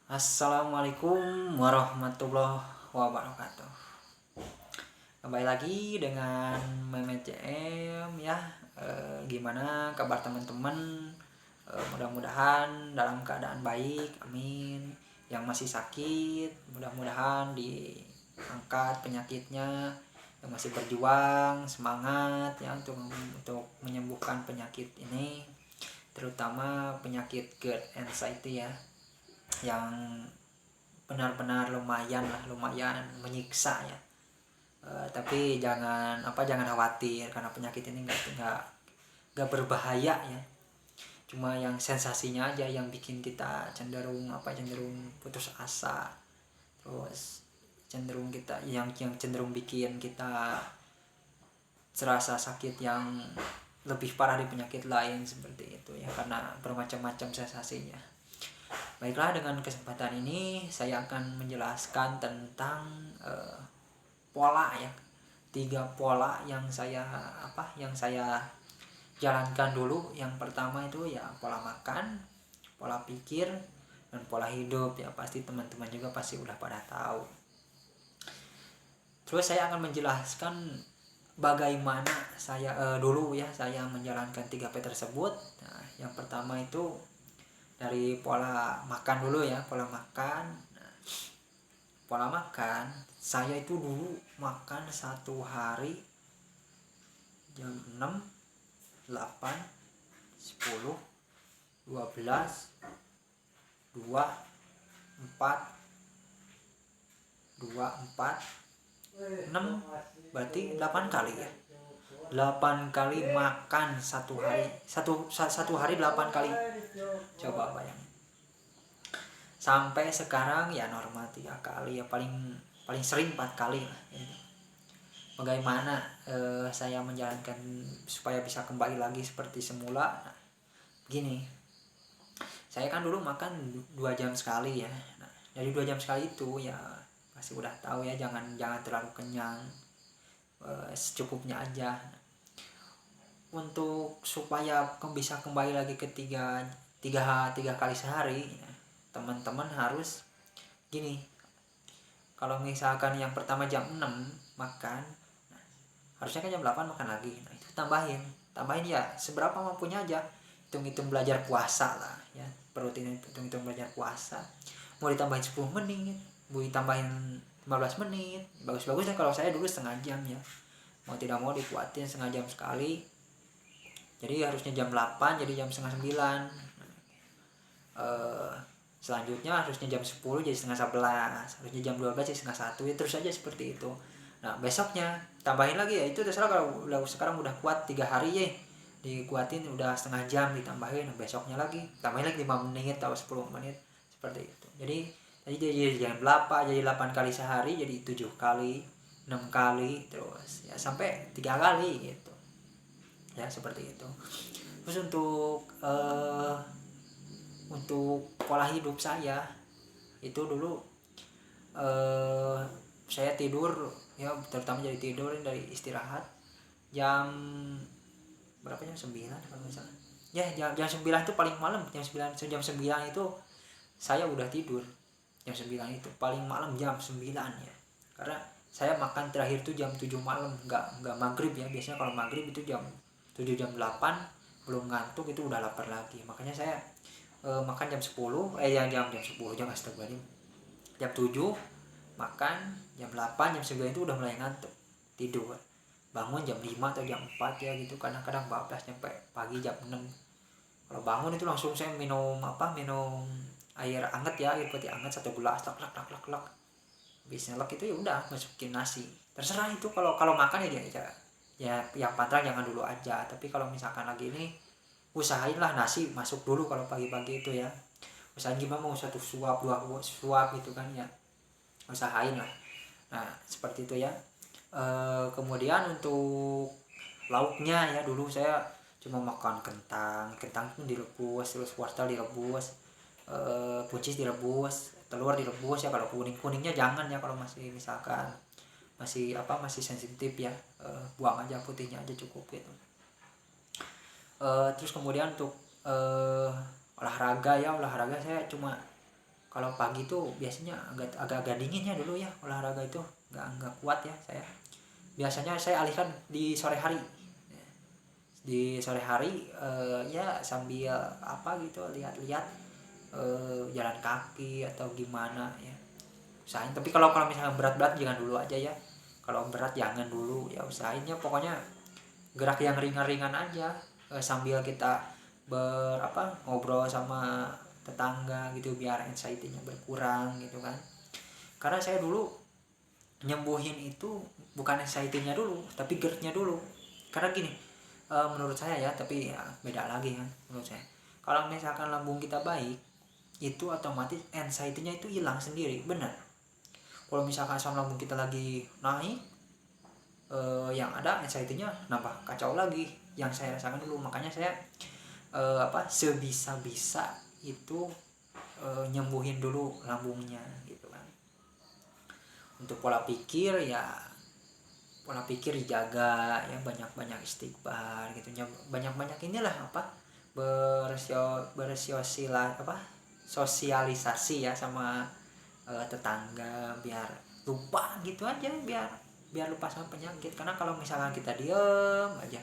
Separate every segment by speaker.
Speaker 1: Assalamualaikum warahmatullahi wabarakatuh. Kembali lagi dengan Meme CM ya. Gimana kabar teman-teman? Mudah-mudahan dalam keadaan baik, amin. Yang masih sakit, mudah-mudahan diangkat penyakitnya. Yang masih berjuang, semangat ya untuk menyembuhkan penyakit ini, terutama penyakit GERD anxiety ya, yang benar-benar lumayan menyiksa ya. Tapi jangan khawatir, karena penyakit ini nggak berbahaya ya, cuma yang sensasinya aja yang bikin kita cenderung putus asa, terus cenderung kita yang cenderung bikin kita serasa sakit yang lebih parah di penyakit lain seperti itu ya, karena bermacam-macam sensasinya. Baiklah, dengan kesempatan ini saya akan menjelaskan tentang pola ya. 3 pola yang saya jalankan dulu. Yang pertama itu ya pola makan, pola pikir, dan pola hidup ya. Pasti teman-teman juga pasti udah pada tahu. Terus saya akan menjelaskan bagaimana saya saya menjalankan 3P tersebut. Nah, yang pertama itu dari pola makan dulu ya, pola makan. Pola makan, saya itu dulu makan satu hari jam 6, 8, 10, 12, 2, 4, 6, berarti 8 kali ya. 8 kali makan satu hari. Satu hari 8 kali. Coba bayangin. Sampai sekarang ya normal 3 kali ya, paling sering 4 kali lah ya. Bagaimana saya menjalankan supaya bisa kembali lagi seperti semula? Nah, begini, saya kan dulu makan 2 jam sekali ya. Nah, dari 2 jam sekali itu ya pasti udah tahu ya, jangan terlalu kenyang, secukupnya aja. Untuk supaya bisa kembali lagi ke tiga kali sehari ya, teman-teman harus gini. Kalau misalkan yang pertama jam 6 makan, nah, harusnya kan jam 8 makan lagi. Nah, itu tambahin ya seberapa mampunya aja. Hitung-hitung belajar puasa lah ya, rutin hitung-hitung belajar puasa. Mau ditambahin 10 menit, mau ditambahin 15 menit, bagus-bagusnya kalau saya dulu setengah jam ya. Mau tidak mau dikuatin setengah jam sekali. Jadi harusnya jam 8 jadi jam setengah 9. Selanjutnya harusnya jam 10 jadi setengah 11, harusnya jam 12 jadi setengah 1 ya, terus aja seperti itu. Nah, besoknya tambahin lagi ya, itu terserah. Kalau sekarang udah kuat 3 hari ya, dikuatin udah setengah jam ditambahin. Nah, besoknya lagi tambahin lagi 5 menit atau 10 menit seperti itu. Jadi jam 8 jadi 8 kali sehari, jadi 7 kali, 6 kali, terus ya sampai 3 kali gitu ya, seperti itu. Terus untuk pola hidup saya itu dulu, saya tidur ya, terutama dari istirahat jam berapa, jam 9 kalau misalnya ya, jam 9 itu paling malam. Jam 9 itu saya udah tidur. Jam 9 itu paling malam jam 9 ya, karena saya makan terakhir tuh jam 7 malam, nggak maghrib ya. Biasanya kalau maghrib itu jam 7 jam 8 belum ngantuk itu udah lapar lagi. Makanya saya makan jam 10, jam 10, astagfirullahaladzim, jam 7 makan, jam 8 jam 9 itu udah mulai ngantuk, tidur. Bangun jam 5 atau jam 4 ya gitu, kadang-kadang bablas sampai pagi jam 6. Kalau bangun itu langsung saya minum air anget ya, air putih anget 1 gelas, lak. Habis nyelek itu ya udah masukin nasi. Terserah itu, kalau makan ya yang pantang jangan dulu aja. Tapi kalau misalkan lagi ini, usahain lah nasi masuk dulu kalau pagi-pagi itu ya. Usahain gimana, mau 1 suap 2 suap gitu kan ya, usahain lah. Nah, seperti itu ya. Kemudian untuk lauknya ya, dulu saya cuma makan kentang pun direbus, terus wortel direbus, buncis direbus, telur direbus ya. Kalau kuningnya jangan ya, kalau masih misalkan masih sensitif ya, buang aja, putihnya aja cukup gitu. Terus kemudian untuk olahraga saya cuma Kalau pagi tuh biasanya agak dingin ya dulu ya, olahraga itu nggak kuat ya saya. Biasanya saya alihkan di sore hari. Di sore hari ya sambil apa gitu, lihat-lihat jalan kaki atau gimana ya, usahain. Tapi kalau misalnya berat-berat jangan dulu aja ya, kalau berat jangan dulu ya, usahainnya pokoknya gerak yang ringan-ringan aja, sambil kita ngobrol sama tetangga gitu biar anxiety-nya berkurang gitu kan. Karena saya dulu nyembuhin itu bukan anxiety-nya dulu tapi GERD-nya dulu. Karena gini, menurut saya ya, tapi ya beda lagi kan menurut saya. Kalau misalkan lambung kita baik, itu otomatis anxiety-nya itu hilang sendiri, benar. Kalau misalkan asam lambung kita lagi naik, yang ada anxiety-nya nambah kacau lagi, yang saya rasakan dulu. Makanya saya sebisa-bisa itu nyembuhin dulu lambungnya gitu kan. Untuk pola pikir dijaga ya, banyak-banyak istighfar gitu ya, banyak-banyak inilah sosialisasi ya sama tetangga, biar lupa gitu aja, biar lupa sama penyakit. Karena kalau misalkan kita diem aja,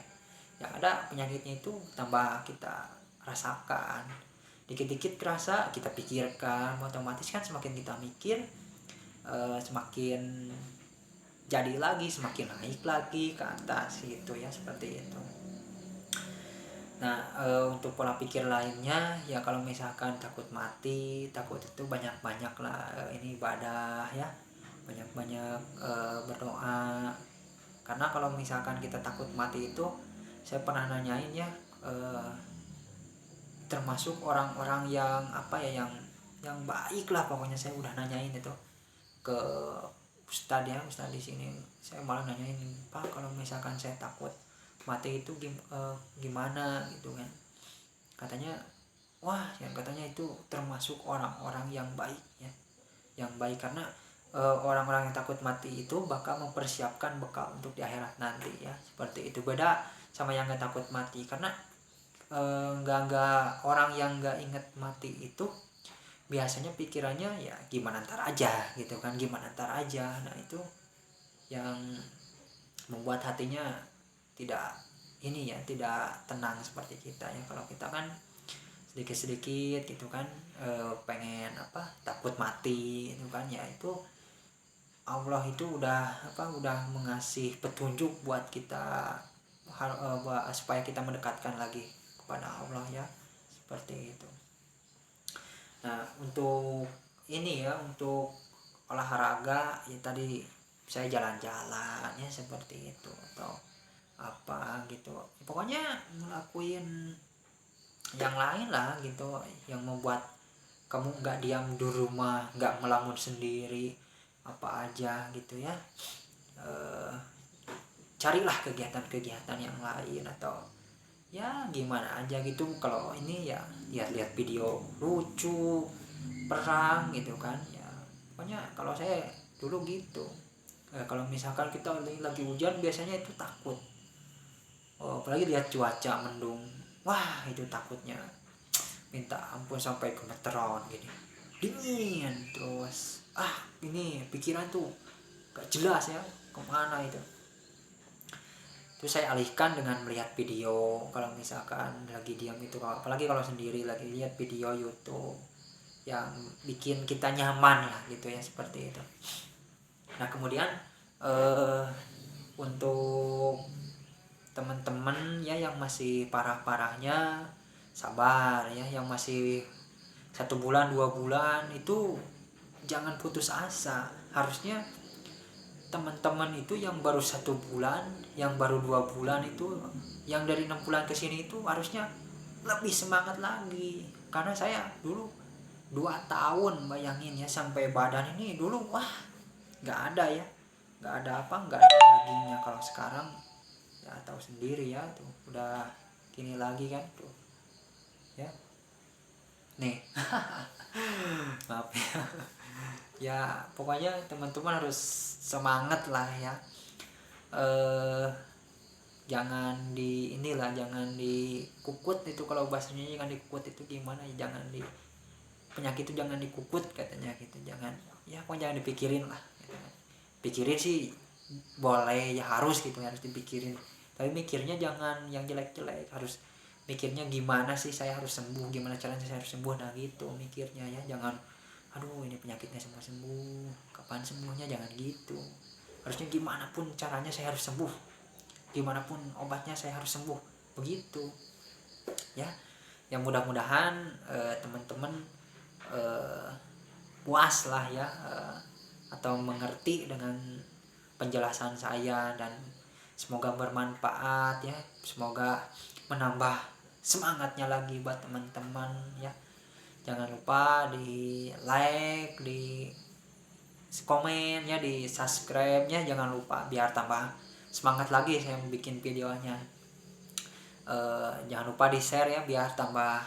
Speaker 1: yang ada penyakitnya itu tambah kita rasakan. Dikit-dikit kerasa kita pikirkan, otomatis kan semakin kita mikir semakin jadi lagi, semakin naik lagi ke atas gitu ya, seperti itu. Nah untuk pola pikir lainnya ya, kalau misalkan takut mati, takut itu banyak-banyak lah ini ibadah ya, banyak-banyak berdoa. Karena kalau misalkan kita takut mati itu, saya pernah nanyain ya, termasuk orang-orang yang yang baik lah pokoknya, saya udah nanyain itu ke ustadz di sini. Saya malah nanyain, Pak, kalau misalkan saya takut mati itu gimana gitu kan. Katanya katanya itu termasuk orang-orang yang baik ya, yang baik. Karena orang-orang yang takut mati itu bakal mempersiapkan bekal untuk di akhirat nanti ya, seperti itu. Beda sama yang gak takut mati. Karena nggak orang yang nggak inget mati itu biasanya pikirannya ya gimana ntar aja gitu kan, gimana ntar aja. Nah itu yang membuat hatinya tidak tidak tenang seperti kita ya. Kalau kita kan sedikit-sedikit gitu kan pengen takut mati itu kan ya, itu Allah itu udah mengasih petunjuk buat kita supaya kita mendekatkan lagi kepada Allah ya, seperti itu. Nah untuk ini ya, untuk olahraga ya tadi saya jalan-jalan ya, seperti itu, atau apa gitu, pokoknya ngelakuin yang lain lah gitu, yang membuat kamu nggak diam di rumah, nggak melamun sendiri, apa aja gitu ya. Carilah kegiatan-kegiatan yang lain, atau ya gimana aja gitu. Kalau ini ya lihat-lihat video lucu perang gitu kan ya, pokoknya kalau saya dulu gitu. Kalau misalkan kita lagi hujan biasanya itu takut, apalagi lihat cuaca mendung, wah itu takutnya minta ampun, sampai gemeteran gini, dingin terus. Ini pikiran tuh gak jelas ya kemana itu. Terus saya alihkan dengan melihat video. Kalau misalkan lagi diam itu, apalagi kalau sendiri lagi lihat video YouTube yang bikin kita nyaman lah gitu ya, seperti itu. Nah kemudian untuk teman-teman ya yang masih parah-parahnya, sabar ya. Yang masih 1 bulan 2 bulan itu jangan putus asa. Harusnya teman-teman itu yang baru 1 bulan, yang baru 2 bulan itu, yang dari 6 bulan ke sini itu harusnya lebih semangat lagi. Karena saya dulu 2 tahun bayangin ya, sampai badan ini dulu nggak ada ya, nggak ada dagingnya. Kalau sekarang ya tahu sendiri ya, tuh udah gini lagi kan tuh ya nih. Maaf ya. Ya pokoknya teman-teman harus semangat lah ya. Jangan jangan dikukut itu, kalau bahasanya jangan dikukut itu gimana ya, jangan penyakit itu jangan dikukut katanya gitu, jangan ya pokoknya jangan dipikirin lah gitu. Pikirin sih boleh ya, harus gitu, harus dipikirin, tapi mikirnya jangan yang jelek-jelek, harus mikirnya gimana sih saya harus sembuh, gimana caranya saya harus sembuh, nah gitu mikirnya ya. Jangan aduh ini penyakitnya sembuh kapan sembuhnya, jangan gitu. Harusnya gimana pun caranya saya harus sembuh, gimana pun obatnya saya harus sembuh, begitu ya. Yang mudah-mudahan teman-teman puas lah ya, atau mengerti dengan penjelasan saya, dan semoga bermanfaat ya, semoga menambah semangatnya lagi buat teman-teman ya. Jangan lupa di like, di komen ya, di subscribe nya jangan lupa, biar tambah semangat lagi saya bikin videonya. Jangan lupa di share ya, biar tambah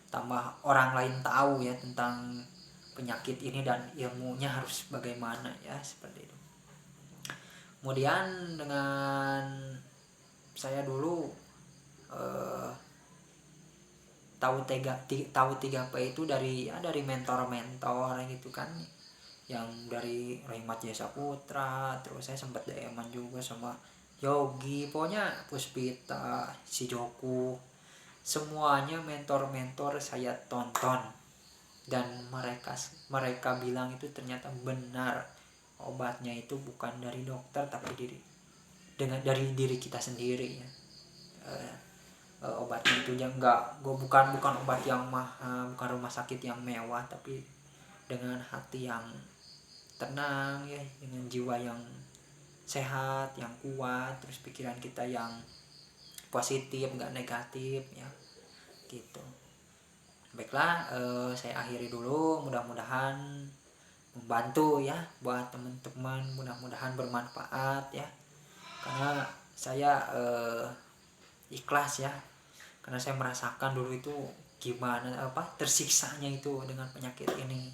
Speaker 1: tambah orang lain tahu ya tentang penyakit ini dan ilmunya harus bagaimana ya, seperti itu. Kemudian dengan saya dulu tahu 3P itu dari mentor-mentor gitu kan, yang dari Rahmat Jasa Putra, terus saya sempat DM-an juga sama Yogi, pokoknya Puspita, si Joku, semuanya mentor-mentor saya tonton, dan mereka bilang itu ternyata benar, obatnya itu bukan dari dokter tapi dari diri kita sendiri ya. Obatnya itu yang bukan obat yang mahal, bukan rumah sakit yang mewah, tapi dengan hati yang tenang ya, dengan jiwa yang sehat, yang kuat, terus pikiran kita yang positif, nggak negatif ya gitu. Baiklah, saya akhiri dulu, mudah-mudahan membantu ya buat teman-teman, mudah-mudahan bermanfaat ya, karena saya ikhlas ya, karena saya merasakan dulu itu gimana tersiksanya itu dengan penyakit ini.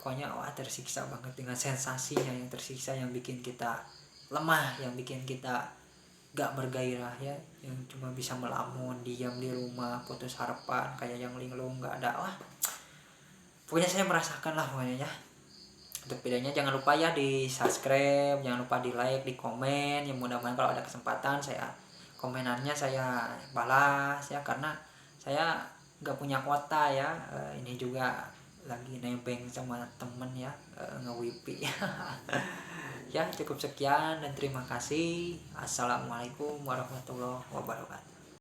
Speaker 1: Pokoknya tersiksa banget dengan sensasinya yang tersiksa, yang bikin kita lemah, yang bikin kita gak bergairah ya, yang cuma bisa melamun, diam di rumah, putus harapan, kayak yang linglung, gak ada. Pokoknya saya merasakan lah pokoknya ya. Untuk videonya jangan lupa ya di subscribe, jangan lupa di like, di komen. Yang mudah-mudahan kalau ada kesempatan komenannya saya balas ya, karena saya gak punya kuota ya. Ini juga lagi nebeng sama temen ya, nge-wipi. Ya cukup sekian dan terima kasih. Assalamualaikum warahmatullahi wabarakatuh.